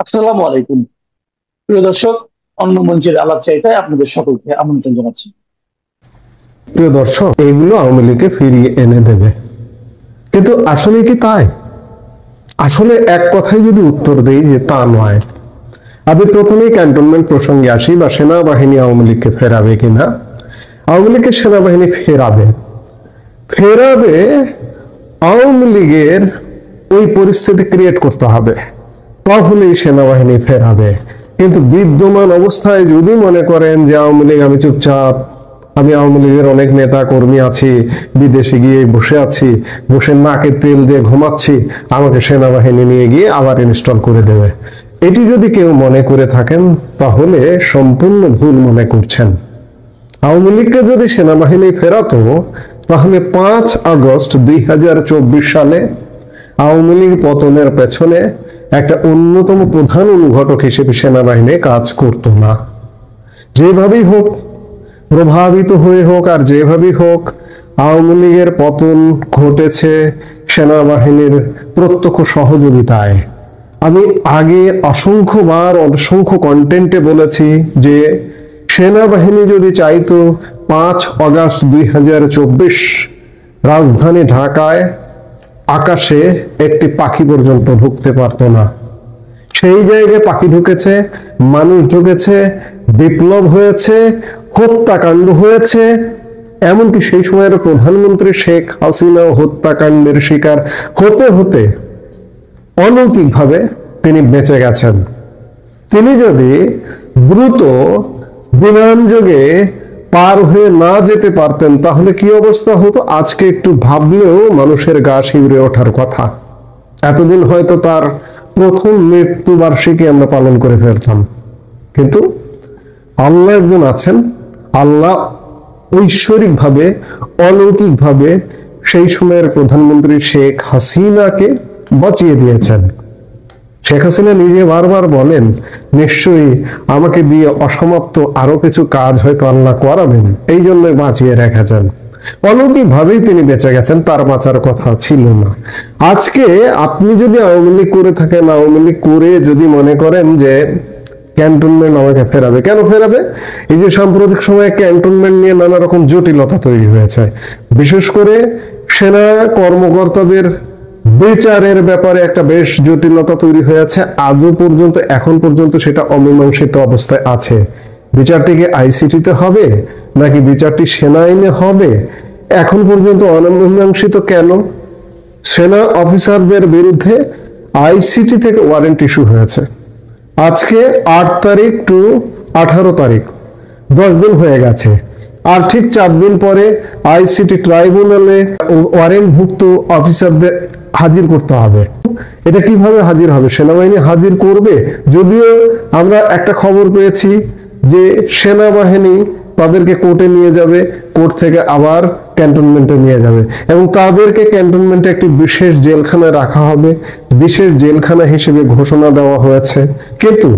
আসসালামু আলাইকুম। প্রিয় দর্শক, অন্য মঞ্চের আলাপ চাইতে আপনাদের সকলকে আমন্ত্রণ জানাচ্ছি। প্রিয় দর্শক, এগুলো আওয়ামী লীগকে ফিরিয়ে এনে দেবে, কিন্তু আসলে কি তাই? আসলে এক কথায় যদি উত্তর দেই যে তা নয়। আমি প্রথমেই ক্যান্টনমেন্ট প্রসঙ্গে আসি বা সেনাবাহিনী আওয়ামী লীগকে ফেরাবে কিনা। আওয়ামী লীগের সেনাবাহিনী ফেরাবে ফেরাবে আওয়ামী লীগের ওই পরিস্থিতি ক্রিয়েট করতে হবে, তাহলেই সেনাবাহিনী ফেরাবে। কিন্তু বিদ্যমান অবস্থায় যদি মনে করেন যে আওয়ামী লীগ, আমি চুপচাপ, আমি আওয়ামী লীগের অনেক নেতা কর্মী আছি, বিদেশে গিয়ে বসে আছি, বসে নাকে তেল দিয়ে ঘুমাচ্ছি, আমাকে সেনাবাহিনী নিয়ে গিয়ে আবার ইনস্টল করে দেবে, এটি যদি কেউ মনে করে থাকেন তাহলে সম্পূর্ণ ভুল মনে করছেন। আওয়ামী লীগকে যদি সেনাবাহিনী ফেরাতো তাহলে 5 আগস্ট 2024 সালে আওয়ামী লীগ পতনের পেছনে একটা অন্যতম প্রধান অনুঘটক হিসেবে সেনাবাহিনী কাজ করত না। যেভাবেই হোক, প্রভাবিত হয়ে হোক আর যেভাবেই হোক, আওয়ামী লীগের পতন ঘটেছে সেনাবাহিনীর প্রত্যক্ষ সহযোগিতায়। আমি আগে অসংখ্যবার অসংখ্য কন্টেন্টে বলেছি যে সেনাবাহিনী যদি চাইতো 5 আগস্ট 2024 রাজধানী ঢাকায় আকাশে একটি পাখি পর্যন্ত ঢুকতে পারতো না। সেই জায়গায় পাখি ঢুকেছে, মানুষ ঢুকেছে, বিপ্লব হয়েছে, হত্যাকাণ্ড হয়েছে। এমনকি সেই সময়ের প্রধানমন্ত্রী শেখ হাসিনা হত্যাকাণ্ডের শিকার হতে হতে অলৌকিকভাবে তিনি বেঁচে গেছেন। তিনি যদি দ্রুত বিমান যোগে পার হয়ে না যেতে পারতেন তাহলে কি অবস্থা হতো আজকে একটু ভাবলেও মানুষের গা শিউরে ওঠার কথা। এতদিন হয়তো তার প্রথম মৃত্যু বার্ষিকী আমরা পালন করে ফেলতাম। কিন্তু আল্লাহ একজন আছেন, আল্লাহ ঐশ্বরিকভাবে, অলৌকিকভাবে সেই সময়ের প্রধানমন্ত্রী শেখ হাসিনাকে বাঁচিয়ে দিয়েছেন। শেখ হাসিনা নিজে বারবার বলেন, নিশ্চয়ই আমাকে দিয়ে অসমাপ্ত আরো কিছু কাজ হয়তো আল্লাহ করাবেন, এই জন্য বাঁচিয়ে রেখেছেন। অলৌকিক ভাবেই তিনি বেঁচে গেছেন, তার বাঁচার কথা ছিল না। আজকে আপনি যদি আওয়ামী লীগ করে থাকেন, আওয়ামী লীগ করে যদি মনে করেন যে ক্যান্টনমেন্ট আমাকে ফেরাবে, কেন ফেরাবে? এই যে সাম্প্রতিক সময়ে ক্যান্টনমেন্ট নিয়ে নানা রকম জটিলতা তৈরি হয়েছে, বিশেষ করে সেনা কর্মকর্তাদের বিচারের ব্যাপারে একটা বেশ জটিলতা তৈরি হয়েছে। আজও পর্যন্ত, এখন পর্যন্ত সেটা অমীমাংসিত অবস্থায় আছে। বিচারটি কি আইসিটিতে হবে নাকি বিচারটি সেনা আইনে হবে, এখন পর্যন্ত অমীমাংসিত। কেন? সেনা অফিসারদের বিরুদ্ধে আইসিটি থেকে ওয়ারেন্ট ইস্যু হয়েছে। আজকে 8 তারিখ টু 18 তারিখ, 10 দিন হয়ে গেছে। আর ঠিক 4 দিন পরে আইসিটি ট্রাইব্যুনালে ওয়ারেন্টভুক্ত অফিসারদের হাজির করতে হবে। এটা কিভাবে হাজির হবে? সেনাবাহিনী হাজির করবে। যদিও আমরা একটা খবর পেয়েছি যে সেনাবাহিনী তাদেরকে কোর্টে নিয়ে যাবে, কোর্ট থেকে আবার ক্যান্টনমেন্টে নিয়ে যাবে এবং তাদেরকে ক্যান্টনমেন্টে একটি বিশেষ জেলখানায় রাখা হবে, বিশেষ জেলখানা হিসেবে ঘোষণা দেওয়া হয়েছে। কিন্তু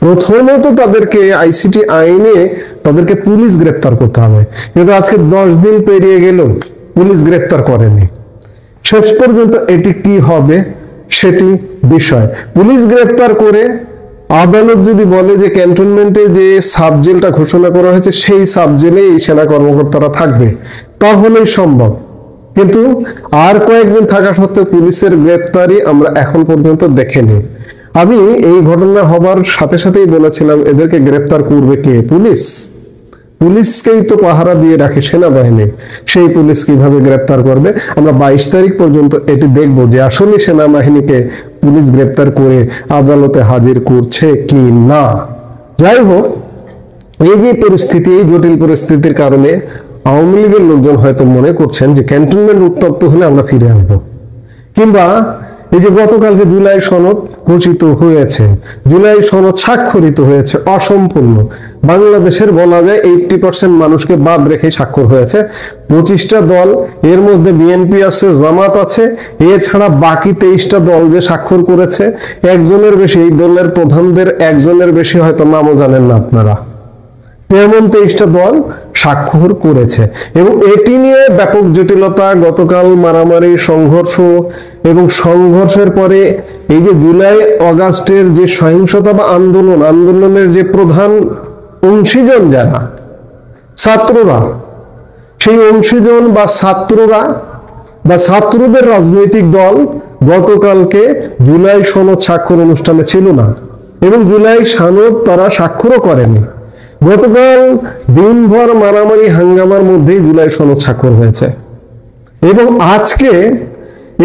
প্রথমত তাদেরকে আইসিটি আইনে তাদেরকে পুলিশ গ্রেপ্তার করতে হবে, কিন্তু আজকে 10 দিন পেরিয়ে গেল পুলিশ গ্রেপ্তার করেনি। শেষ পর্যন্ত এটি কি হবে সেটি বিষয়। পুলিশ গ্রেপ্তার করে আদালত যদি বলে যে ক্যান্টনমেন্টে যে সাব জেলটা ঘোষণা করা হয়েছে সেই সাব জেলে এই সেনা কর্মকর্তারা থাকবে, তাহলেই সম্ভব। কিন্তু আর কয়েকদিন থাকা সত্ত্বেও পুলিশের গ্রেপ্তারি আমরা এখন পর্যন্ত দেখিনি। আমি এই ঘটনা হবার সাথে সাথেই বলেছিলাম এদেরকে গ্রেপ্তার করবে কে? পুলিশ। পুলিশকেই তো পাহারা দিয়ে রাখে সেনাবাহিনী, সেই পুলিশ কিভাবে গ্রেপ্তার করবে? আমরা 22 তারিখ পর্যন্ত এটি দেখবো যে আসলে সেনাবাহিনীকে পুলিশ গ্রেপ্তার করে আদালতে হাজির করছে কি না। যাই হোক, এই যে পরিস্থিতি, এই জটিল পরিস্থিতির কারণে আওয়ামী লীগের লোকজন হয়তো মনে করছেন যে ক্যান্টনমেন্ট উত্তপ্ত হলে আমরা ফিরে আসবো, কিংবা এই যে গতকালকে জুলাই সনদ ঘোষিত হয়েছে, জুলাই সনদ স্বাক্ষরিত হয়েছে অসম্পূর্ণ। বাংলাদেশের বলা যায় 80% মানুষকে বাদ রেখে স্বাক্ষর হয়েছে। 25টা দল, এর মধ্যে বিএনপি আছে, জামাত আছে, এছাড়া বাকি 23টা দল যে স্বাক্ষর করেছে, একজনের বেশি, এই দলের প্রধানদের একজনের বেশি হয়তো নামও জানেন না আপনারা। তেমন 23টা দল স্বাক্ষর করেছে এবং এটি নিয়ে ব্যাপক জটিলতা, গতকাল মারামারি, সংঘর্ষ এবং সংঘর্ষের পরে এই যে জুলাই অগাস্টের যে সহিংসতা বা আন্দোলনের যে প্রধান অংশীজন যারা ছাত্ররা, সেই অংশীজন বা ছাত্ররা বা ছাত্রদের রাজনৈতিক দল গতকালকে জুলাই সনদ স্বাক্ষর অনুষ্ঠানে ছিল না এবং জুলাই সনদ তারা স্বাক্ষরও করেনি। গতকাল দিনভর মারামারি হাঙ্গামার মধ্যেই জুলাই সনদ স্বাক্ষর হয়েছে এবং আজকে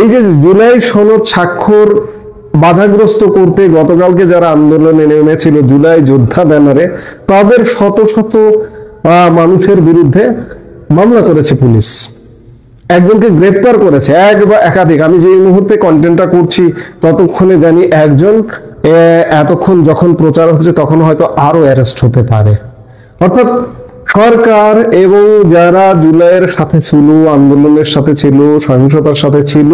এই যে জুলাই সনদ স্বাক্ষর বাধাগ্রস্ত করতে গতকালকে যারা আন্দোলনে নেমেছিল জুলাই যোদ্ধা ব্যানারে, তাদের শত শত মানুষের বিরুদ্ধে মামলা করেছে পুলিশ, একজনকে গ্রেপ্তার করেছে, এক বা একাধিক। আমি যে মুহূর্তে কন্টেন্টটা করছি ততক্ষণে জানি একজন, এতক্ষণ যখন প্রচার হচ্ছে তখন হয়তো আরো অ্যারেস্ট হতে পারে। অর্থাৎ সরকার এবং যারা জুলাইয়ের সাথে ছিল, আন্দোলনের সাথে ছিল, সহিংসতার সাথে ছিল,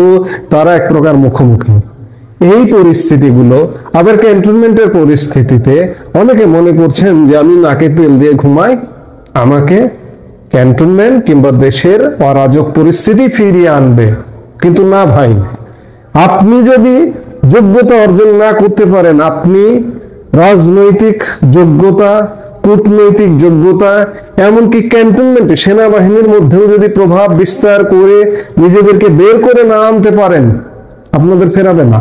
তারা এক প্রকার মুখোমুখি। এই পরিস্থিতিগুলো আবার ক্যান্টনমেন্টের পরিস্থিতিতে অনেকে মনে করছেন যে আমি নাকে তেল দিয়ে ঘুমাই, আমাকে ক্যান্টনমেন্ট কিংবা দেশের অরাজক পরিস্থিতি ফিরিয়ে আনবে। কিন্তু না ভাই, আপনি যদি যোগ্যতা অর্জন না করতে পারেন, আপনি রাজনৈতিক যোগ্যতা, কূটনৈতিক যোগ্যতা, এমনকি ক্যান্টনমেন্টে সেনাবাহিনীর মধ্যেও যদি প্রভাব বিস্তার করে নিজেদেরকে বের করে না আনতে পারেন, আপনাদের ফেরাবে না।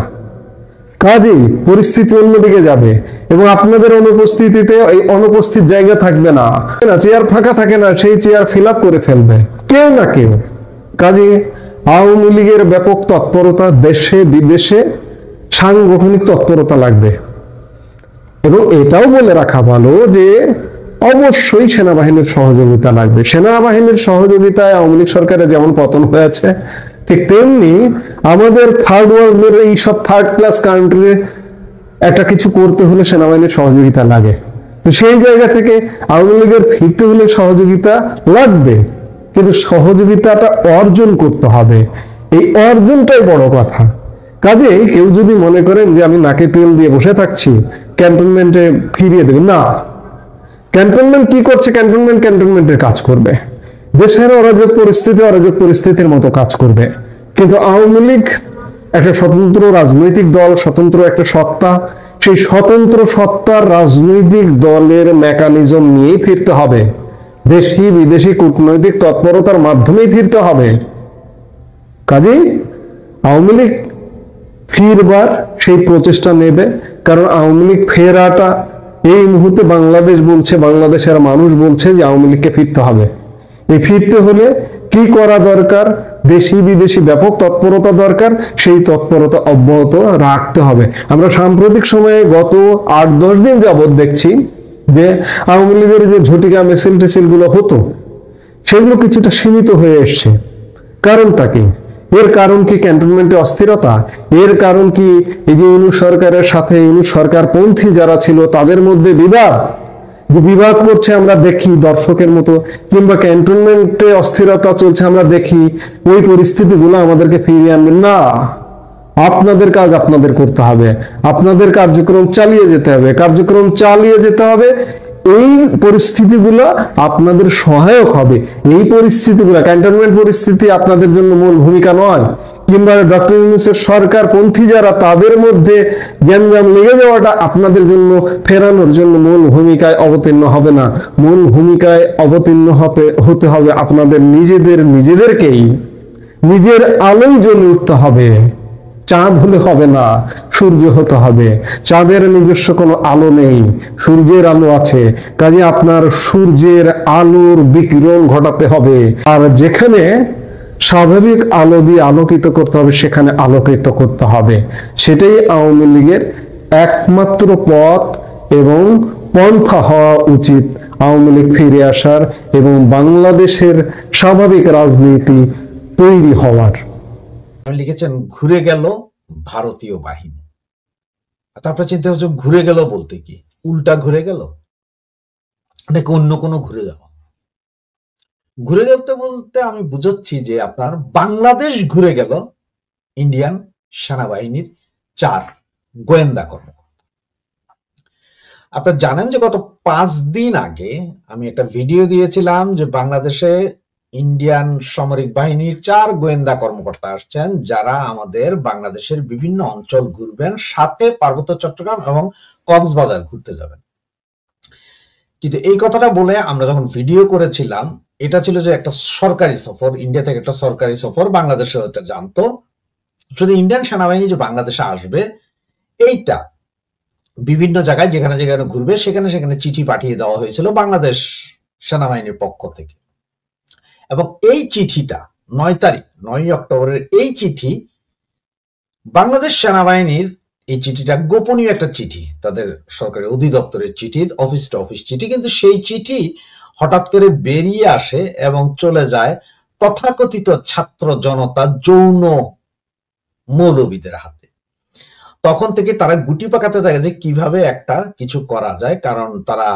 কাজেই পরিস্থিতি অন্যদিকে যাবে এবং আপনাদের অনুপস্থিতিতে এই অনুপস্থিত জায়গা থাকবে না, চেয়ার ফাঁকা থাকে না, সেই চেয়ার ফিল আপ করে ফেলবে কেউ না কেউ। কাজেই আওয়ামী লীগের ব্যাপক তৎপরতা, দেশে বিদেশে সাংগঠনিক তৎপরতা লাগবে। এবং এটাও বলে রাখা ভালো যে অবশ্যই সেনাবাহিনীর সহযোগিতা লাগবে। সেনাবাহিনীর সহযোগিতায় আওয়ামী লীগ সরকারের যেমন পতন হয়েছে, ঠিক তেমনি আমাদের থার্ড ওয়ার্ল্ডের এই সব থার্ড ক্লাস কান্ট্রি একটা কিছু করতে হলে সেনাবাহিনীর সহযোগিতা লাগে। তো সেই জায়গা থেকে আওয়ামী লীগের ফিরতে হলে সহযোগিতা লাগবে, কিন্তু সহযোগিতাটা অর্জন করতে হবে, এই অর্জনটাই বড় কথা। কাজেই কেউ যদি মনে করেন যে আমি নাকে তেল দিয়ে বসে থাকছি, ক্যান্টনমেন্টে ফিরিয়ে দেবে না। ক্যান্টনমেন্ট কি করছে? ক্যান্টনমেন্টের কাজ করবে, দেশের অরাজক পরিস্থিতির মতো কাজ করবে। কিন্তু আওয়ামী লীগ একটা স্বতন্ত্র রাজনৈতিক দল, স্বতন্ত্র একটা সত্তা, সেই স্বতন্ত্র সত্তার রাজনৈতিক দলের মেকানিজম নিয়েই ফিরতে হবে, দেশি বিদেশি কূটনৈতিক তৎপরতার মাধ্যমেই ফিরতে হবে। কাজেই আওয়ামী লীগ ফিরবার সেই প্রচেষ্টা নেবে, কারণ আওয়ামী লীগ ফেরাটা এই মুহূর্তে বাংলাদেশ বলছে, বাংলাদেশের মানুষ বলছে যে আওয়ামী লীগকে ফিরতে হবে। এই ফিরতে হলে কি করা দরকার? দেশি বিদেশি ব্যাপক তৎপরতা দরকার, সেই তৎপরতা অব্যাহত রাখতে হবে। আমরা সাম্প্রতিক সময়ে গত 8-10 দিন যাবৎ দেখছি যে আওয়ামী লীগের যে ঝটিকা মিছিল গুলো হতো, সেগুলো কিছুটা সীমিত হয়ে এসছে। কারণটা কি? এর কারণ কি ক্যান্টনমেন্টে অস্থিরতা? এর কারণ কি এই যে ইউনূস সরকারের সাথে ইউনূস সরকার পন্থী যারা ছিল তাদের মধ্যে বিবাদ করছে আমরা দেখি দর্শকের মতো, কিংবা ক্যান্টনমেন্টে অস্থিরতা চলছে আমরা দেখি, ওই পরিস্থিতিগুলো আমাদেরকে ফিরিয়ে আনবে না। আপনাদের কাজ আপনাদের করতে হবে, আপনাদের কার্যক্রম চালিয়ে যেতে হবে। এই পরিস্থিতিগুলো আপনাদের সহায়ক হবে। এই পরিস্থিতিগুলো, ক্যান্টনমেন্ট পরিস্থিতি আপনাদের জন্য মূল ভূমিকা নয়, কিংবা ডক্টর ইউনূসের সরকার পন্থী যারা তাদের মধ্যে গ্যাঞ্জাম লেগে যাওয়াটা আপনাদের জন্য ফেরানোর জন্য মূল ভূমিকায় অবতীর্ণ হবে না। মূল ভূমিকায় অবতীর্ণ হতে হবে আপনাদের নিজেদেরকেই। নিজের আলোয় জ্বলে উঠতে হবে, চাঁদ হলে হবে না, সূর্য হতে হবে। চাঁদের নিজস্ব কোনো আলো নেই, সূর্যের আলো আছে। কাজে আপনার সূর্যের আলোর বিকিরণ ঘটাতে হবে, আর যেখানে স্বাভাবিক আলো দিয়ে আলোকিত করতে হবে সেখানে আলোকিত করতে হবে। সেটাই আওয়ামী লীগের একমাত্র পথ এবং পন্থা হওয়া উচিত আওয়ামী লীগ ফিরে আসার এবং বাংলাদেশের স্বাভাবিক রাজনীতি তৈরি হওয়ার। লিখেছেন ঘুরে গেল ভারতীয় বাহিনী। তারপর চিন্তা হচ্ছে ঘুরে গেল বলতে কি উল্টা ঘুরে গেল নাকি অন্য কোনো ঘুরে যাওয়া? ঘুরে যেতে বলতে আমি বুঝাচ্ছি যে আপনার বাংলাদেশ ঘুরে গেল ইন্ডিয়ান সেনাবাহিনীর 4 গোয়েন্দা কর্মকর্তা। আপনারা জানেন যে গত 5 দিন আগে আমি একটা ভিডিও দিয়েছিলাম যে বাংলাদেশে ইন্ডিয়ান সামরিক বাহিনীর 4 গোয়েন্দা কর্মকর্তা আসছেন, যারা আমাদের বাংলাদেশের বিভিন্ন অঞ্চল ঘুরবেন, সাথে পার্বত্য চট্টগ্রাম এবং কক্সবাজার ঘুরতে যাবেন। কিন্তু এই কথাটা বলে আমরা যখন ভিডিও করেছিলাম, এটা ছিল যে একটা সরকারি সফর, ইন্ডিয়া থেকে একটা সরকারি সফর, বাংলাদেশে এটা জানতো। শুধু ইন্ডিয়ান সেনাবাহিনী যে বাংলাদেশে আসবে এইটা বিভিন্ন জায়গায় যেখানে যেখানে ঘুরবে সেখানে সেখানে চিঠি পাঠিয়ে দেওয়া হয়েছিল বাংলাদেশ সেনাবাহিনীর পক্ষ থেকে। এবং এই চিঠিটা 9 তারিখ 9 অক্টোবরের এই চিঠি বাংলাদেশ সেনাবাহিনীর, এই চিঠিটা গোপনীয় একটা চিঠি, তাদের সরকারি অধিদপ্তরের চিঠি, অফিস টু অফিস চিঠি, কিন্তু সেই চিঠি হঠাৎ করে বেরিয়ে আসে এবং চলে যায় তথাকথিত ছাত্র জনতা যৌন মৌলবীদের হাতে। তখন থেকে তারা গুটি পাকাতে থাকে যে কিভাবে একটা কিছু করা যায়, কারণ তারা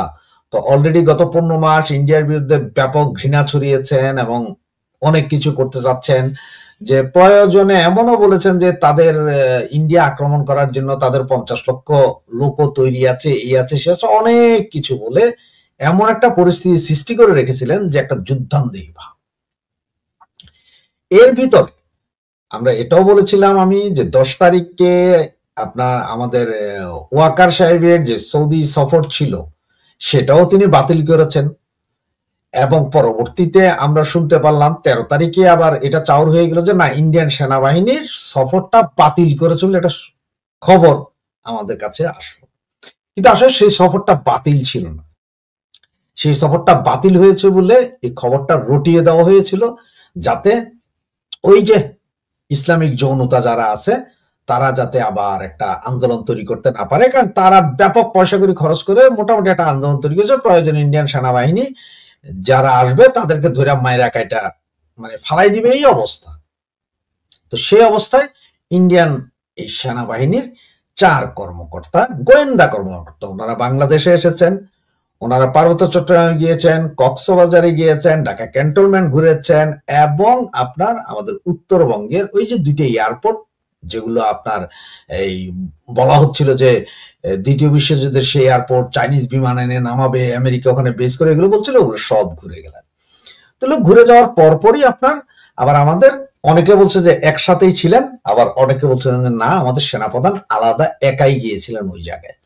তো অলরেডি গত 15 মাস ইন্ডিয়ার বিরুদ্ধে ব্যাপক ঘৃণা ছড়িয়েছেন এবং অনেক কিছু করতে চাচ্ছেন, যে প্রয়োজনে এমনও বলেছেন যে তাদের ইন্ডিয়া আক্রমণ করার জন্য তাদের 50 লক্ষ লোকও তৈরি আছে, এই আছে সে আছে, অনেক কিছু বলে এমন একটা পরিস্থিতি সৃষ্টি করে রেখেছিলেন যে একটা যুদ্ধান্দেহী ভাব। এর ভিতরে আমরা এটাও বলেছিলাম আমি যে 10 তারিখে আপনার আমাদের ওয়াকার সাহেবের যে সৌদি সফর ছিল সেটাও তিনি বাতিল করেছেন, এবং পরবর্তীতে আমরা শুনতে পারলাম 13 তারিখে আবার এটা চাউর হয়ে গেল যে না, ইন্ডিয়ান সেনাবাহিনীর সফরটা বাতিল করেছে বলে একটা খবর আমাদের কাছে আসলো। কিন্তু আসলে সেই সফরটা বাতিল ছিল না, সেই সফরটা বাতিল হয়েছে বলে এই খবরটা রটিয়ে দেওয়া হয়েছিল, যাতে ওই যে ইসলামিক যৌনতা যারা আছে তারা যাতে আবার একটা আন্দোলন তৈরি করতে না পারে, কারণ তারা ব্যাপক পয়সা করে খরচ করে মোটামুটি একটা আন্দোলন তৈরি করেছে, প্রয়োজন ইন্ডিয়ান সেনাবাহিনী যারা আসবে তাদেরকে ধরে মায়েরা কাইটা মানে ফালাই দিবে, এই অবস্থা। তো সেই অবস্থায় ইন্ডিয়ান এই সেনাবাহিনীর 4 কর্মকর্তা, গোয়েন্দা কর্মকর্তা, ওনারা বাংলাদেশে এসেছেন, ওনারা পার্বত্য চট্টগ্রামে গিয়েছেন, কক্সবাজারে গিয়েছেন, ঢাকা ক্যান্টনমেন্ট ঘুরেছেন, এবং আপনার আমাদের উত্তরবঙ্গের ওই যে 2টি এয়ারপোর্ট যেগুলো আপনার এই বলা হচ্ছিল যে দ্বিতীয় বিশ্বযুদ্ধের সেই এয়ারপোর্ট, চাইনিজ বিমান এনে নামাবে, আমেরিকা ওখানে বেস করে, এগুলো বলছিল, ওগুলো সব ঘুরে গেলেন। তো লোক ঘুরে যাওয়ার পরপরই আপনার আবার আমাদের অনেকে বলছে যে একসাথেই ছিলেন, আবার অনেকে বলছেন যে না, আমাদের সেনাপ্রধান আলাদা একাই গিয়েছিলেন ওই জায়গায়।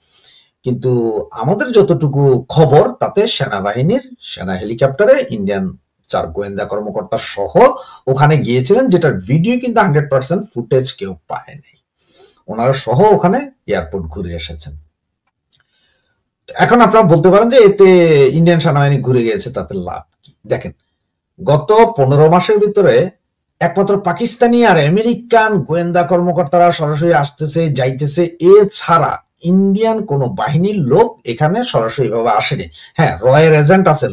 কিন্তু আমাদের যতটুকু খবর তাতে সেনাবাহিনীর সেনা হেলিকপ্টারে ইন্ডিয়ান 4 গোয়েন্দা কর্মকর্তা সহ ওখানে গিয়েছিলেন, যেটার ভিডিও কিন্তু 100% ফুটেজ কেউ পায় নাই। ওনারা সহ ওখানে এয়ারপোর্ট ঘুরে এসেছেন। এখন আপনারা বলতে পারেন যে এতে ইন্ডিয়ান সেনাবাহিনী ঘুরে গিয়েছে, তাতে লাভ কি? দেখেন, গত 15 মাসের ভিতরে একমাত্র পাকিস্তানি আর আমেরিকান গোয়েন্দা কর্মকর্তারা সরাসরি আসতেছে যাইতেছে, এছাড়া ইন্ডিয়ান কোন বাহিনীর লোক এখানে সরাসরি ভাবে আসেনি। হ্যাঁ, রয়ের এজেন্ট আছে,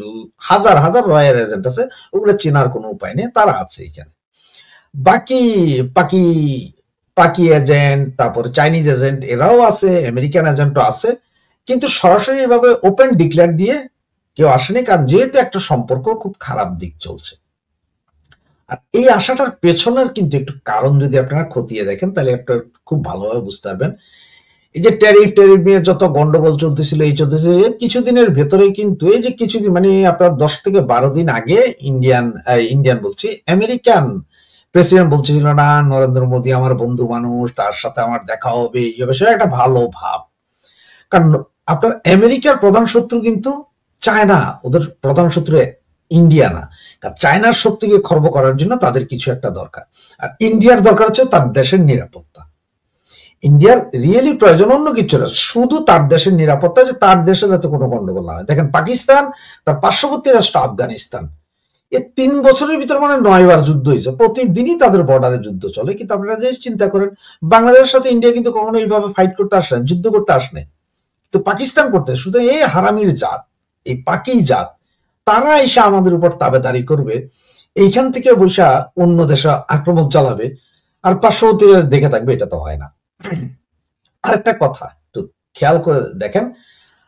হাজার হাজার রয়ের এজেন্ট আছে, ওগুলো চেনার কোনো উপায় নেই, তারা আছে এখানে। বাকি বাকি পাকি এজেন্ট, তারপর চাইনিজ এজেন্ট এরাও আছে, আমেরিকান এজেন্টও আছে, কিন্তু সরাসরি ভাবে ওপেন ডিক্লেয়ার দিয়ে কেউ আসেনি, কারণ যেহেতু একটা সম্পর্ক খুব খারাপ দিক চলছে। আর এই আশাটার পেছনের কিন্তু একটু কারণ যদি আপনারা খতিয়ে দেখেন তাহলে একটা খুব ভালোভাবে বুঝতে পারবেন। এই যে ট্যারিফ নিয়ে যত গন্ডগোল চলতেছিল, এই চলতেছিল, কিছুদিনের ভেতরে কিন্তু এই যে কিছুদিন মানে আপনার 10 থেকে 12 দিন আগে ইন্ডিয়ান বলছি, আমেরিকান প্রেসিডেন্ট বলছিল না, নরেন্দ্র মোদী আমার বন্ধু মানুষ, তার সাথে আমার দেখা হবে, এই হবে, সেটা একটা ভালো ভাব। কারণ আপনার আমেরিকার প্রধান শত্রু কিন্তু চায়না, ওদের প্রধান শত্রু ইন্ডিয়া না। চায়নার শক্তিকে খর্ব করার জন্য তাদের কিছু একটা দরকার, আর ইন্ডিয়ার দরকার হচ্ছে তার দেশের নিরাপত্তা। ইন্ডিয়ার রিয়েলি প্রয়োজন অন্য কিছু না, শুধু তার দেশের নিরাপত্তা, যে তার দেশে যাতে কোনো গন্ডগোল না হয়। দেখেন, পাকিস্তান, তার পার্শ্ববর্তী রাষ্ট্র আফগানিস্তান, 3 বছরের ভিতরে মানে 9 বার যুদ্ধ হয়েছে, প্রতিদিনই তাদের বর্ডারে যুদ্ধ চলে। কিন্তু আপনারা যে চিন্তা করেন, বাংলাদেশের সাথে ইন্ডিয়া কিন্তু কখনো এইভাবে ফাইট করতে আসে না, যুদ্ধ করতে আসে না, তো পাকিস্তান করতে শুধু এই হারামির জাত, এই পাকি জাত, তারা এসে আমাদের উপর তাবেদারি করবে, এইখান থেকে বৈশা অন্য দেশে আক্রমণ চালাবে, আর পার্শ্ববর্তী দেখে থাকবে, এটা তো হয় না। আরেকটা কথা একটু খেয়াল করে দেখেন,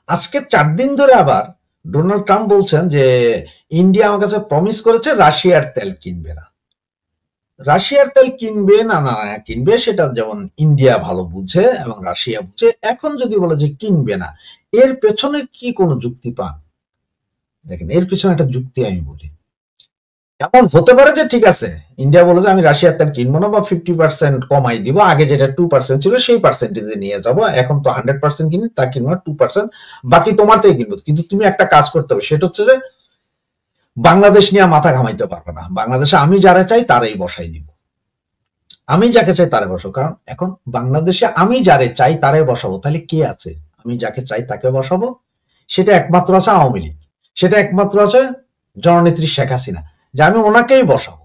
আজকে 4 দিন ধরে আবার ডোনাল্ড ট্রাম্প বলছেন যে ইন্ডিয়া আমার কাছে প্রমিস করেছে রাশিয়ার তেল কিনবে না। রাশিয়ার তেল কিনবে না না কিনবে সেটা যেমন ইন্ডিয়া ভালো বুঝে এবং রাশিয়া বুঝে, এখন যদি বলে যে কিনবে না, এর পেছনে কি কোনো যুক্তি পান? দেখেন, এর পেছনে একটা যুক্তি আমি বলি। এমন হতে পারে যে ঠিক আছে, ইন্ডিয়া বলে যে আমি রাশিয়ার তেল কিনবো না, বা 50% কমাই দিব, আগে যেটা 2% ছিল সেই পার্সেন্টেজে নিয়ে যাব, এখন তো 100% কিনি, তা কিনবো না, 2% বাকি তোমার থেকে কিনবো। কিন্তু তুমি একটা কাজ করতে হবে, সেটা হচ্ছে যে বাংলাদেশ নিয়ে মাথা ঘামাইতে পারবে না, বাংলাদেশে আমি যারা চাই তারাই বসাই দিব, আমি যাকে চাই তারে বসাবো। কারণ এখন বাংলাদেশে আমি যারে চাই তারে বসাবো, তাহলে কে আছে? আমি যাকে চাই তাকে বসাবো, সেটা একমাত্র আছে আওয়ামী লীগ, সেটা একমাত্র আছে জননেত্রী শেখ হাসিনা, যে আমি ওনাকেই বসাবো,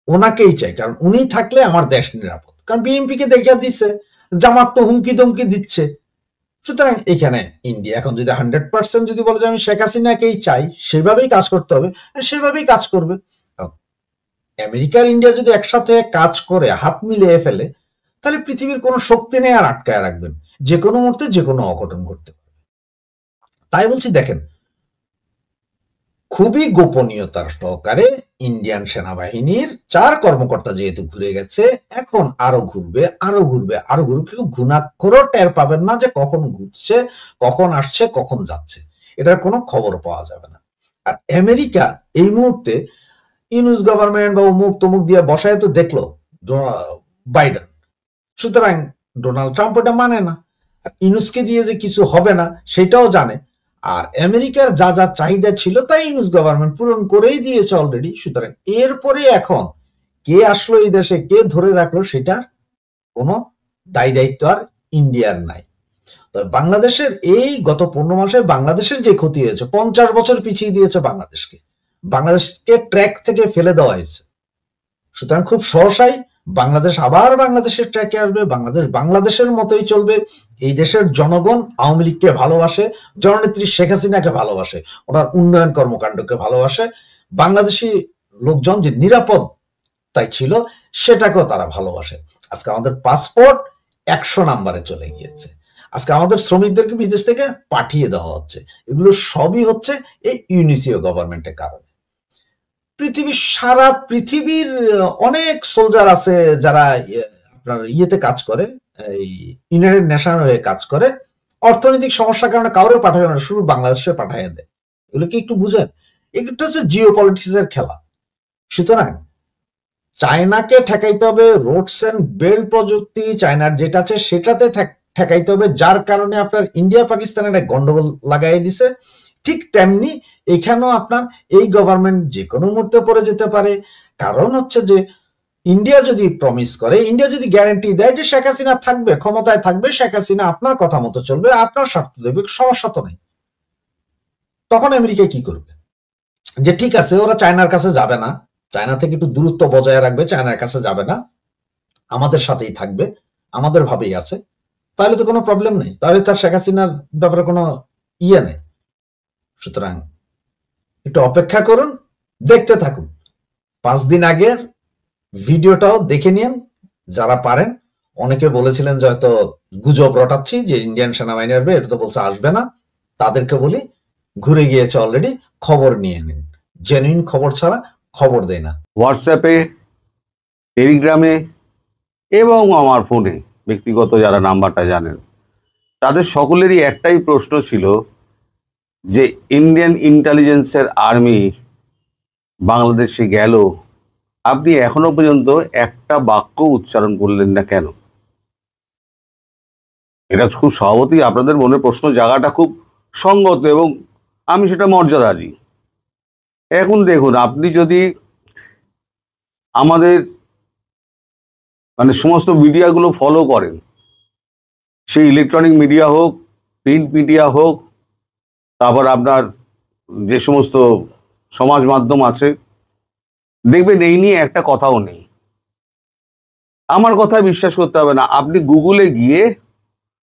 ওনাকেই চাই, কারণ উনি থাকলে আমার দেশ নিরাপদ। কারণ বিএনপি কে দেখিয়ে দিচ্ছে, জামাত তো হুমকি দমকি দিচ্ছে। সুতরাং এখানে ইন্ডিয়া এখন যদি 100% যদি বলে যে আমি শেখ হাসিনাকেই চাই, সেভাবেই কাজ করতে হবে, সেভাবেই কাজ করবে। আমেরিকার ইন্ডিয়া যদি একসাথে কাজ করে হাত মিলিয়ে ফেলে, তাহলে পৃথিবীর কোনো শক্তি নেই আর আটকায় রাখবেন, যে কোনো মুহূর্তে যে কোনো অঘটন ঘটতে পারে। তাই বলছি, দেখেন, খুবই গোপনীয়তার সহকারে ইন্ডিয়ান সেনাবাহিনীর 4 কর্মকর্তা যেহেতু ঘুরে গেছে, এখন আরো ঘুরবে, আরো ঘুরবে, আরো ঘুরবে, কেউ ঘুণাক্ষরও টের পাবেন না যে কখন ঘুরছে, কখন আসছে, কখন যাচ্ছে, এটার কোনো খবর পাওয়া যাবে না। আর আমেরিকা এই মুহূর্তে ইউনুস গভর্নমেন্ট বা অমুক তমুক দিয়ে বসায় তো দেখলো বাইডেন, সুতরাং ডোনাল্ড ট্রাম্প ওটা মানে না, আর ইউনুসকে দিয়ে যে কিছু হবে না সেটাও জানে। আর আমেরিকার যা যা চাহিদা ছিল তাই ইউনুস গভর্নমেন্ট পূরণ করেই দিয়েছে অলরেডি। সুতরাং এরপরে এখন কে আসলো এই দেশে, কে ধরে রাখলো, সেটা কোনো দায় দায়িত্ব আর ইন্ডিয়ার নাই। তো বাংলাদেশের এই গত 15 মাসে বাংলাদেশের যে ক্ষতি হয়েছে, 50 বছর পিছিয়ে দিয়েছে বাংলাদেশকে, বাংলাদেশকে ট্র্যাক থেকে ফেলে দেওয়া হয়েছে। সুতরাং খুব সহসাই বাংলাদেশ আবার বাংলাদেশের ট্র্যাকে আসবে, বাংলাদেশ বাংলাদেশের মতোই চলবে। এই দেশের জনগণ আওয়ামী লীগকে ভালোবাসে, জননেত্রী শেখ হাসিনাকে ভালোবাসে, ওনার উন্নয়ন কর্মকাণ্ডকে ভালোবাসে, বাংলাদেশি লোকজন যে নিরাপদ তাই ছিল সেটাকেও তারা ভালোবাসে। আজকে আমাদের পাসপোর্ট 100 নাম্বারে চলে গিয়েছে, আজকে আমাদের শ্রমিকদেরকে বিদেশ থেকে পাঠিয়ে দেওয়া হচ্ছে, এগুলো সবই হচ্ছে এই ইউনিসিও গভর্নমেন্টের কারণে। সারা পৃথিবীর অনেক সোলজার আছে যারা আপনার ইয়েতে কাজ করে, এই ইউনাইটেড নেশন হয়ে কাজ করে, অর্থনৈতিক সমস্যার কারণে কাউরে পাঠাবে না, শুধু বাংলাদেশে পাঠিয়ে দেয়। এগুলো কি একটু বুঝেন? এটা হচ্ছে জিও পলিটিক্সের খেলা। সুতরাং চায়নাকে ঠেকাইতে হবে, রোডস এন্ড বেল্ট প্রযুক্তি চায়নার যেটা আছে সেটাতে ঠেকাইতে হবে, যার কারণে আপনার ইন্ডিয়া পাকিস্তানের একটা গন্ডগোল লাগাই দিছে। ঠিক তেমনি এখানেও আপনার এই গভর্নমেন্ট যে কোনো মুহূর্তে পড়ে যেতে পারে। কারণ হচ্ছে যে ইন্ডিয়া যদি প্রমিস করে, ইন্ডিয়া যদি গ্যারান্টি দেয় যে শেখ হাসিনা থাকবে, ক্ষমতায় থাকবে, শেখ হাসিনা আপনার কথা মতো চলবে, আপনার স্বার্থ দেবে, সমস্যা তো নেই, তখন আমেরিকা কি করবে? যে ঠিক আছে ওরা চায়নার কাছে যাবে না, চায়না থেকে একটু দূরত্ব বজায় রাখবে, চায়নার কাছে যাবে না, আমাদের সাথেই থাকবে, আমাদের ভাবেই আছে, তাহলে তো কোনো প্রবলেম নেই, তাহলে তার শেখ হাসিনার ব্যাপারে কোনো ইয়ে নেই। সুতরাং একটু অপেক্ষা করুন, দেখতে থাকুন। 5 দিন আগের ভিডিওটাও দেখে নিন যারা পারেন। অনেকে বলেছিলেন যে হয়তো গুজব রটাচ্ছি যে ইন্ডিয়ান সেনাবাহিনী আসবে, এটা তো বলছে আসবে না। তাদেরকে বলি ঘুরে গিয়েছে অলরেডি, খবর নিয়ে নিন, জেনুইন খবর ছাড়া খবর দেয় না। হোয়াটসঅ্যাপে, টেলিগ্রামে এবং আমার ফোনে ব্যক্তিগত যারা নাম্বারটা জানেন, তাদের সকলেরই একটাই প্রশ্ন ছিল যে ইন্ডিয়ান ইন্টেলিজেন্সের আর্মি বাংলাদেশে গেল, আপনি এখনো পর্যন্ত একটা বাক্য উচ্চারণ করলেন না কেন? এটা খুব স্বভাবতই আপনাদের মনে প্রশ্ন জায়গাটা খুব সঙ্গত এবং আমি সেটা মর্যাদা দিই। এখন দেখুন, আপনি যদি আমাদের সমস্ত মিডিয়াগুলো ফলো করেন, সেই ইলেকট্রনিক মিডিয়া হোক, প্রিন্ট মিডিয়া হোক, তারপর আপনার যে সমস্ত সমাজ মাধ্যম আছে, দেখবেন এই নিয়ে একটা কথাও নেই। আমার কথা বিশ্বাস করতে হবে না, আপনি গুগলে গিয়ে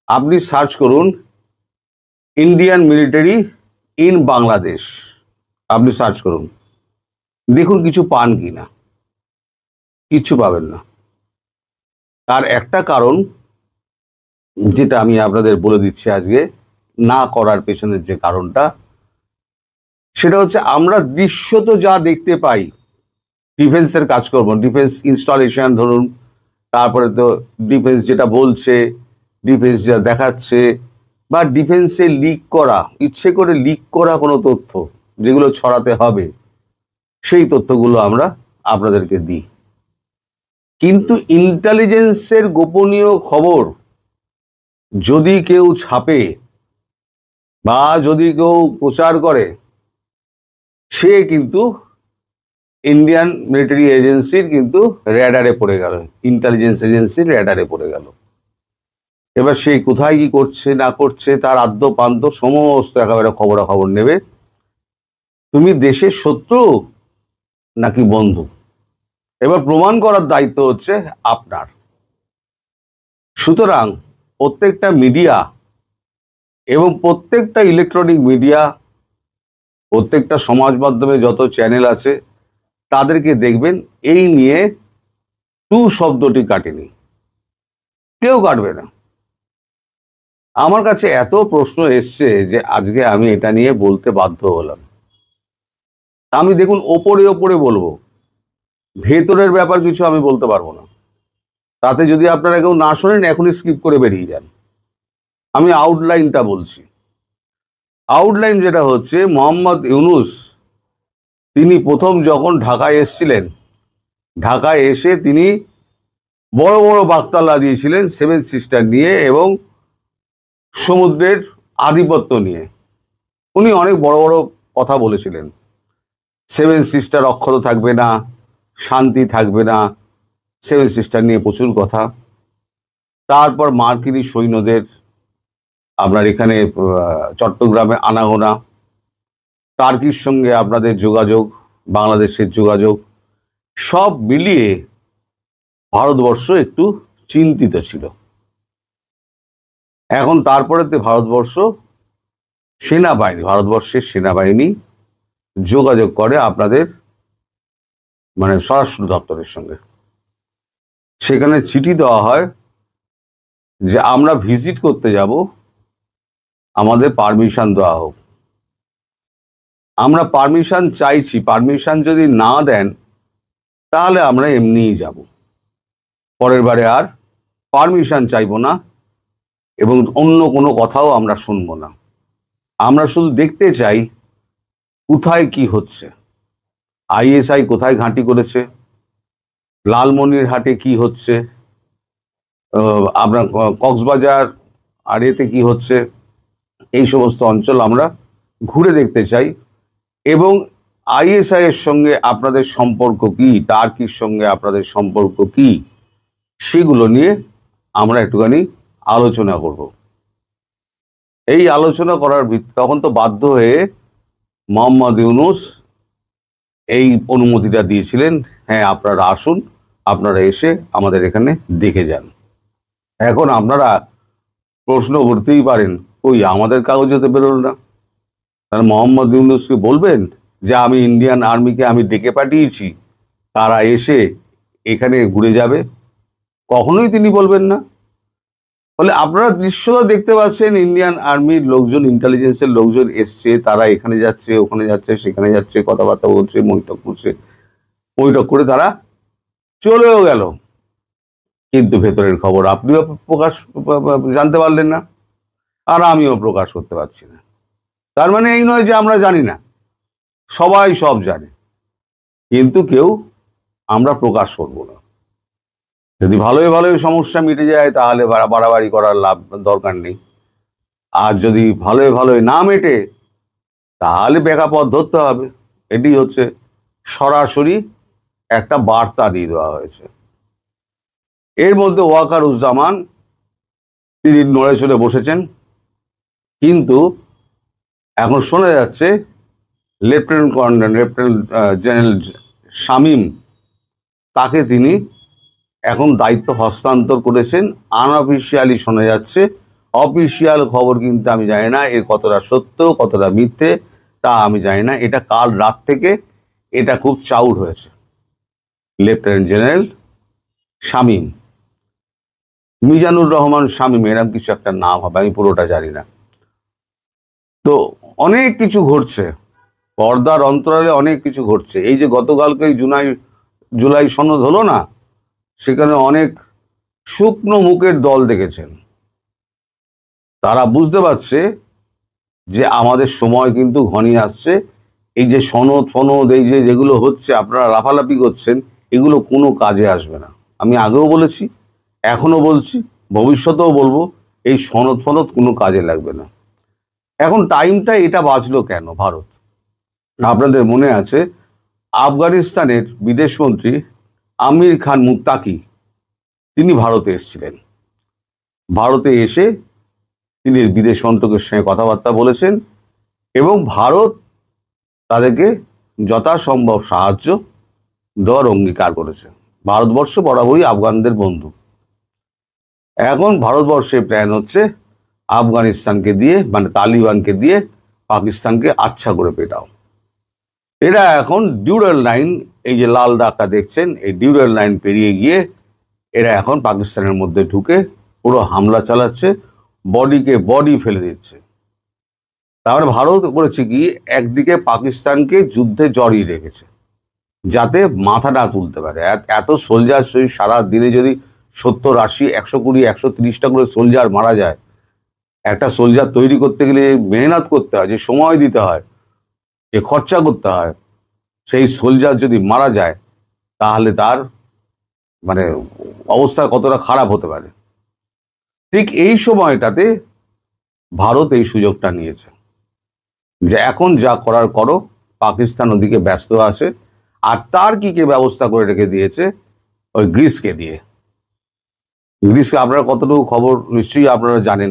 আপনি সার্চ করুন ইন্ডিয়ান মিলিটারি ইন বাংলাদেশ, আপনি সার্চ করুন, দেখুন কিছু পান কিনা। কিচ্ছু পাবেন না। তার একটা কারণ যেটা আমি আপনাদের বলে দিচ্ছি আজকে, না করার পেছনের যে কারণটা, সেটা হচ্ছে আমরা দৃশ্যত যা দেখতে পাই, ডিফেন্সের কাজকর্ম, ডিফেন্স ইনস্টলেশন ধরুন, তারপরে তো ডিফেন্স যেটা বলছে, ডিফেন্স যা দেখাচ্ছে, বা ডিফেন্সে লিক করা, ইচ্ছে করে লিক করা কোনো তথ্য যেগুলো ছড়াতে হবে, সেই তথ্যগুলো আমরা আপনাদেরকে দিই। কিন্তু ইন্টেলিজেন্সের গোপনীয় খবর যদি কেউ ছাপে বা যদি কেউ প্রচার করে, সে কিন্তু ইন্ডিয়ান মিলিটারি এজেন্সির কিন্তু র্যাডারে পড়ে গেল, ইন্টেলিজেন্স এজেন্সির র্যাডারে পড়ে গেল। এবার সে কোথায় কি করছে না করছে তার আদ্য পান্ত সমস্ত একেবারে খবরাখবর নেবে। তুমি দেশের শত্রু নাকি বন্ধু, এবার প্রমাণ করার দায়িত্ব হচ্ছে আপনার। সুতরাং প্রত্যেকটা মিডিয়া এবং প্রত্যেকটা ইলেকট্রনিক মিডিয়া, প্রত্যেকটা সমাজ মাধ্যমে যত চ্যানেল আছে, তাদেরকে দেখবেন এই নিয়ে টু শব্দটি কাটেনি, কেউ কাটবে না। আমার কাছে এত প্রশ্ন এসছে যে আজকে আমি এটা নিয়ে বলতে বাধ্য হলাম। আমি দেখুন ওপরে ওপরে বলবো, ভেতরের ব্যাপার কিছু আমি বলতে পারবো না। তাতে যদি আপনারা কেউ না শোনেন এখনই স্কিপ করে বেরিয়ে যান। আমি আউটলাইনটা বলছি। আউটলাইন যেটা হচ্ছে, মোহাম্মদ ইউনূস তিনি প্রথম যখন ঢাকায় এসেছিলেন, ঢাকায় এসে তিনি বড় বড় বাকতাল্লা দিয়েছিলেন সেভেন সিস্টার নিয়ে এবং সমুদ্রের আধিপত্য নিয়ে। উনি অনেক বড় বড় কথা বলেছিলেন, সেভেন সিস্টার অক্ষত থাকবে না, শান্তি থাকবে না, সেভেন সিস্টার নিয়ে প্রচুর কথা। তারপর মার্কিনী সৈন্যদের আপনার এখানে চট্টগ্রামে আনাগোনা, টার্কির সঙ্গে আপনাদের যোগাযোগ, বাংলাদেশের যোগাযোগ, সব মিলিয়ে ভারতবর্ষ একটু চিন্তিত ছিল। এখন তারপরেতে ভারতবর্ষের সেনাবাহিনী যোগাযোগ করে আপনাদের মানে স্বরাষ্ট্র দপ্তরের সঙ্গে। সেখানে চিঠি দেওয়া হয় যে আমরা ভিজিট করতে যাব, আমাদের পারমিশন দেওয়া হোক। আমরা পারমিশন চাইছি, পারমিশন যদি না দেন তাহলে আমরা এমনিই যাব, পরের বারে আর পারমিশন চাইবো না এবং অন্য কোনো কথাও আমরা শুনবো না। আমরা শুধু দেখতে চাই কোথায় কি হচ্ছে, আইএসআই কোথায় ঘাঁটি করেছে, লালমনিরহাটে কি হচ্ছে, আপনার কক্সবাজার আর এতে কি হচ্ছে, এই সমস্ত অঞ্চল আমরা ঘুরে দেখতে চাই। এবং আইএসআই এর সঙ্গে আপনাদের সম্পর্ক কি, টার্কির সঙ্গে আপনাদের সম্পর্ক কি, সেগুলো নিয়ে আমরা একটুখানি আলোচনা করব। এই আলোচনা করার তখন তো বাধ্য হয়ে মোহাম্মদ ইউনূস এই অনুমতিটা দিয়েছিলেন, হ্যাঁ আপনারা আসুন, আপনারা এসে আমাদের এখানে দেখে যান। এখন আপনারা প্রশ্ন করতেই পারেন, ওই আমাদের কাগজে তো বেরোল না, তাহলে মোহাম্মদ ইউনূসকে বলবেন যে আমি ইন্ডিয়ান আর্মিকে আমি ডেকে পাঠিয়েছি, তারা এসে এখানে ঘুরে যাবে? কখনোই তিনি বলবেন না। ফলে আপনারা দৃশ্যটা দেখতে পাচ্ছেন, ইন্ডিয়ান আর্মির লোকজন, ইন্টেলিজেন্সের লোকজন এসছে, তারা এখানে যাচ্ছে, ওখানে যাচ্ছে, সেখানে যাচ্ছে, কথাবার্তা বলছে, বৈঠক করছে, বৈঠক করে তারা চলেও গেল। কিন্তু ভেতরের খবর আপনিও জানতে পারলেন না, আর আমিও প্রকাশ করতে পারছি না। তার মানে এই নয় যে আমরা জানি না, সবাই সব জানে, কিন্তু কেউ আমরা প্রকাশ করব না। যদি ভালোই ভালোই সমস্যা মিটে যায় তাহলে বাড়াবাড়ি করার দরকার নেই, আর যদি ভালোই ভালোই না মেটে তাহলে প্রেক্ষাপট ধরতে হবে। এটি হচ্ছে সরাসরি একটা বার্তা দিয়ে দেওয়া হয়েছে। এর মধ্যে ওয়াকারুজ্জামান তিনি নড়ে চড়ে বসেছেন, কিন্তু এখন শোনা যাচ্ছে লেফটেন্যান্ট জেনারেল শামীম, তাকে তিনি এখন দায়িত্ব হস্তান্তর করেছেন। আনঅফিসিয়ালি শোনা যাচ্ছে, অফিসিয়াল খবর কিন্তু আমি জানি না, এর কতটা সত্য কতটা মিথ্যে তা আমি জানি না। এটা কাল রাত থেকে এটা খুব চাউর হয়েছে। লেফটেন্যান্ট জেনারেল শামীম, মিজানুর রহমান শামীম, এরকম কিছু একটা নাম হবে, আমি পুরোটা জানি না। তো অনেক কিছু ঘটছে, পর্দার অন্তরালে অনেক কিছু ঘটছে। এই যে গতকালকে জুলাই সনদ হলো না, সেখানে অনেক শুকনো মুখের দল দেখেছেন, তারা বুঝতে পারছে যে আমাদের সময় কিন্তু ঘনিয়ে আসছে। এই যে সনদ ফনদ এই যে যেগুলো হচ্ছে আপনারা লাফালাফি করছেন, এগুলো কোনো কাজে আসবে না। আমি আগেও বলেছি, এখনো বলছি, ভবিষ্যতেও বলবো, এই সনদ ফনদ কোনো কাজে লাগবে না। এখন টাইমটা এটা বাঁচলো কেন ভারত? আপনাদের মনে আছে আফগানিস্তানের বিদেশমন্ত্রী আমির খান মুত্তাকি তিনি ভারতে এসেছিলেন। ভারতে এসে তিনি বিদেশ মন্ত্রকের সঙ্গে কথাবার্তা বলেছেন এবং ভারত তাদেরকে যথাসম্ভব সাহায্য দেওয়ার অঙ্গীকার করেছে। ভারতবর্ষ বরাবরই আফগানদের বন্ধু। এখন ভারতবর্ষের প্ল্যান হচ্ছে আফগানিস্তানকে দিয়ে, মানে তালিবানকে দিয়ে পাকিস্তানকে আচ্ছা করে পেটাও। এরা এখন ডিউরাল লাইন, এই যে লাল দাগটা দেখছেন, এই ডিউরাল লাইন পেরিয়ে গিয়ে এরা এখন পাকিস্তানের মধ্যে ঢুকে পুরো হামলা চালাচ্ছে, বডিকে বডি ফেলে দিচ্ছে। তারপরে ভারত করেছে কি, একদিকে পাকিস্তানকে যুদ্ধে জড়িয়ে রেখেছে যাতে মাথা না তুলতে পারে। এত সোলজার সারা দিনে যদি 70, 80, 120, 130টা করে সোলজার মারা যায়, একটা সোলজার তৈরি করতে গেলে মেহনত করতে হয়, যে সময় দিতে হয়, যে খরচা করতে হয়, সেই সোলজার যদি মারা যায় তাহলে তার মানে অবস্থা কতটা খারাপ হতে পারে। ঠিক এই সময়টাতে ভারত এই সুযোগটা নিয়েছে যে এখন যা করার করো, পাকিস্তান ওদিকে ব্যস্ত আছে। আর তার কি ব্যবস্থা করে রেখে দিয়েছে ওই গ্রিসকে দিয়ে। গ্রিসকে আপনারা কতটুকু খবর নিশ্চয়ই আপনারা জানেন,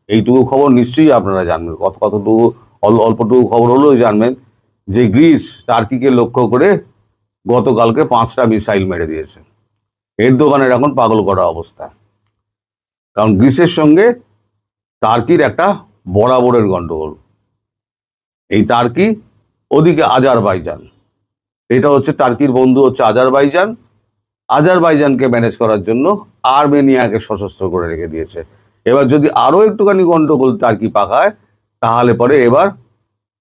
এইটুকু খবর নিশ্চয়ই আপনারা জানবেন, কতটুকু অল্পটুকু খবর হলেও জানবেন যে গ্রিস টার্কিকে লক্ষ্য করে গতকালকে 5টা মিসাইল মেরে দিয়েছে। এরদোগানের এখন পাগল করা অবস্থা, কারণ গ্রিসের সঙ্গে টার্কির একটা বরাবরের গন্ডগোল। এই টার্কি, ওদিকে আজারবাইজান, এটা হচ্ছে টার্কির বন্ধু হচ্ছে আজারবাইজান। আজারবাইজানকে ম্যানেজ করার জন্য আর্মেনিয়াকে সশস্ত্র করে রেখে দিয়েছে। এবার যদি আরো একটুখানি গন্ডগোল টার্কি পাকায়, তাহলে পরে এবার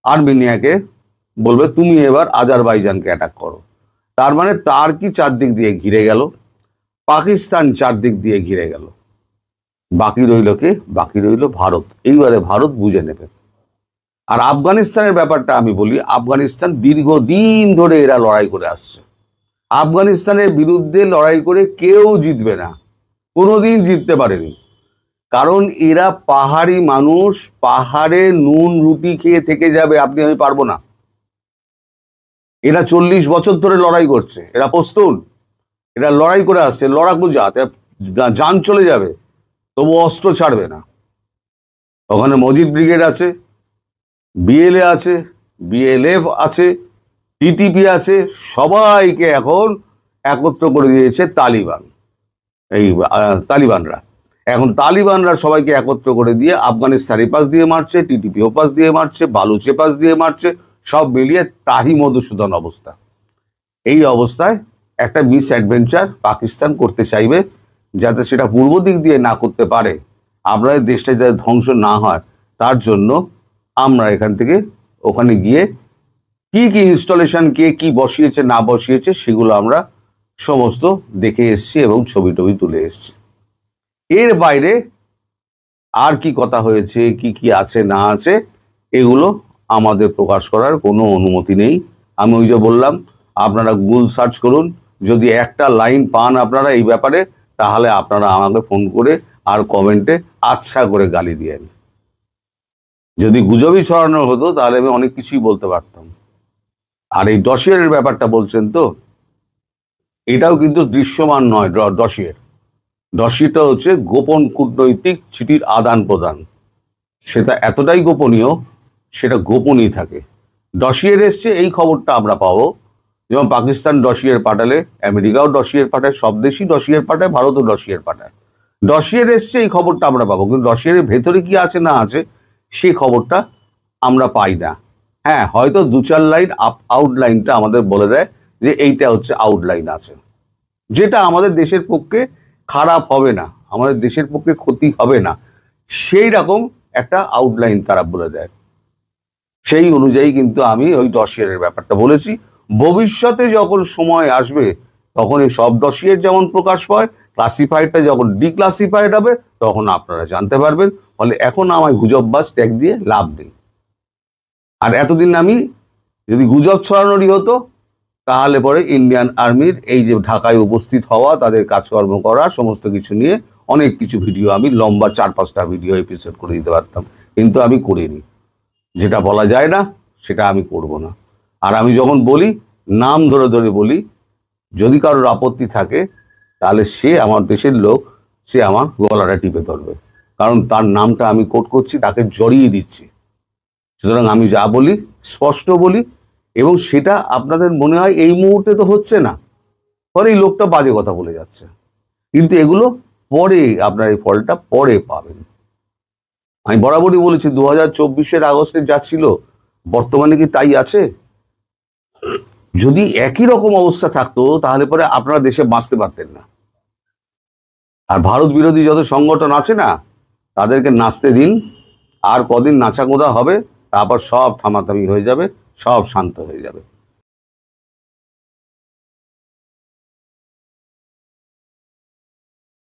আর্মেনিয়াকে বলবে তুমি এবার আজারবাইজানকে অ্যাটাক করো। তার মানে টার্কি চারদিক দিয়ে ঘিরে গেল, পাকিস্তান চারদিক দিয়ে ঘিরে গেল, বাকি রইল কে? বাকি রইল ভারত। এইবারে ভারত বুঝে নেবে। আর আফগানিস্তানের ব্যাপারটা আমি বলি, আফগানিস্তান দীর্ঘদিন ধরে এরা লড়াই করে আসছে। আফগানিস্তানের বিরুদ্ধে লড়াই করে কেউ জিতবে না, কোনোদিন জিততে পারেনি। কারণ এরা পাহাড়ি মানুষ, পাহাড়ে নুন রুটি খেয়ে থেকে যাবে, আপনি আমি পারবো না। এরা 40 বছর ধরে লড়াই করছে, এরা পস্তুন, এরা লড়াই করে আসছে, লড়াকু জাত, জান চলে যাবে তবু অস্ত্র ছাড়বে না। ওখানে মজিদ ব্রিগেড আছে, বিএলএ আছে, বিএলএফ আছে, টিটিপি আছে, সবাইকে এখন একত্র করে দিয়েছে তালিবান। এই তালিবানরা এখন সবাইকে একত্র করে দিয়ে আফগানিস্তান এপাশ দিয়ে মারছে, টিটিপি ওপাশ দিয়ে মারছে, বালুচ এপাশ দিয়ে মারছে, সব মিলিয়ে তাহি মধুসূদন অবস্থা। এই অবস্থায় একটা মিস অ্যাডভেঞ্চার পাকিস্তান করতে চাইবে, যাতে সেটা পূর্ব দিক দিয়ে না করতে পারে, আপনাদের দেশটা যাতে ধ্বংস না হয়, তার জন্য আমরা এখান থেকে ওখানে গিয়ে কি কি ইনস্টলেশন কে কি বসিয়েছে না বসিয়েছে সেগুলো আমরা সমস্ত দেখে এসেছি এবং ছবি টবি তুলে এসেছি। এর বাইরে আর কি কথা হয়েছে, কি কি আছে না আছে, এগুলো আমাদের প্রকাশ করার কোনো অনুমতি নেই। আমি ওই যে বললাম, আপনারা গুগল সার্চ করুন, যদি একটা লাইন পান আপনারা এই ব্যাপারে, তাহলে আপনারা আমাকে ফোন করে আর কমেন্টে আচ্ছা করে গালি দিয়েন। যদি গুজবই ছড়ানো হতো তাহলে আমি অনেক কিছুই বলতে পারতাম। আর এই ডসিয়ারের ব্যাপারটা বলছেন তো, এটাও কিন্তু দৃশ্যমান নয়। ডসিয়ারটা হচ্ছে গোপন কূটনৈতিক চিঠির আদান প্রদান, সেটা এতটাই গোপনীয়, সেটা গোপনই থাকে। ডসিয়ার এসছে এই খবরটা আমরা পাবো, যেমন পাকিস্তান ডসিয়ার পাঠালে, আমেরিকাও ডসিয়ার পাঠায়, সব দেশই ডসিয়ার পাঠায়, ভারতও ডসিয়ার পাঠায়। ডসিয়ার এসছে এই খবরটা আমরা পাবো, কিন্তু ডসিয়ারের ভেতরে কি আছে না আছে সেই খবরটা আমরা পাই না। হ্যাঁ, হয়তো 2-4 লাইন আউটলাইনটা আমাদের বলে দেয় যে এইটা হচ্ছে আউটলাইন আছে, যেটা আমাদের দেশের পক্ষে খারাপ হবে না, আমাদের দেশের পক্ষে ক্ষতি হবে না, সেই রকম একটা আউটলাইন তারা বলে দেয়। সেই অনুযায়ী কিন্তু আমি ওই ডসিয়ারের ব্যাপারটা বলেছি। ভবিষ্যতে যখন সময় আসবে তখন এই সব ডসিয়ার যেমন প্রকাশ পায়, ক্লাসিফাইডটা যখন ডিক্লাসিফাইড হবে তখন আপনারা জানতে পারবেন। ফলে এখন আমায় গুজববাজ ট্যাগ দিয়ে লাভ নেই। আর এতদিন আমি যদি গুজব ছড়ানোরই হতো তাহলে পরে ইন্ডিয়ান আর্মির এই যে ঢাকায় উপস্থিত হওয়া, তাদের কাজকর্ম করা, সমস্ত কিছু নিয়ে অনেক কিছু ভিডিও আমি লম্বা 4-5টা ভিডিও এপিসোড করে দিতে পারতাম, কিন্তু আমি করিনি। যেটা বলা যায় না সেটা আমি করব না। আর আমি যখন বলি, নাম ধরে ধরে বলি, যদি কারোর আপত্তি থাকে তাহলে সে আমার দেশের লোক, সে আমার গলাটা টিপে ধরবে, কারণ তার নামটা আমি কোট করছি, তাকে জড়িয়ে দিচ্ছি। সুতরাং আমি যা বলি স্পষ্ট বলি, এবং সেটা আপনাদের মনে হয় এই মুহূর্তে তো হচ্ছে না, ফলে এই লোকটা বাজে কথা বলে যাচ্ছে, কিন্তু এগুলো পরে আপনার এই ফলটা পরে পাবেন। আমি বরাবরই বলেছি 2024-এর আগস্টে যা ছিল বর্তমানে কি তাই আছে? যদি একই রকম অবস্থা থাকতো তাহলে পরে আপনারা দেশে বাঁচতে পারতেন না। আর ভারত বিরোধী যত সংগঠন আছে না, তাদেরকে নাচতে দিন, আর কদিন নাচাগোদা হবে, তারপর সব থামাথামি হয়ে যাবে, সব শান্ত হয়ে যাবে।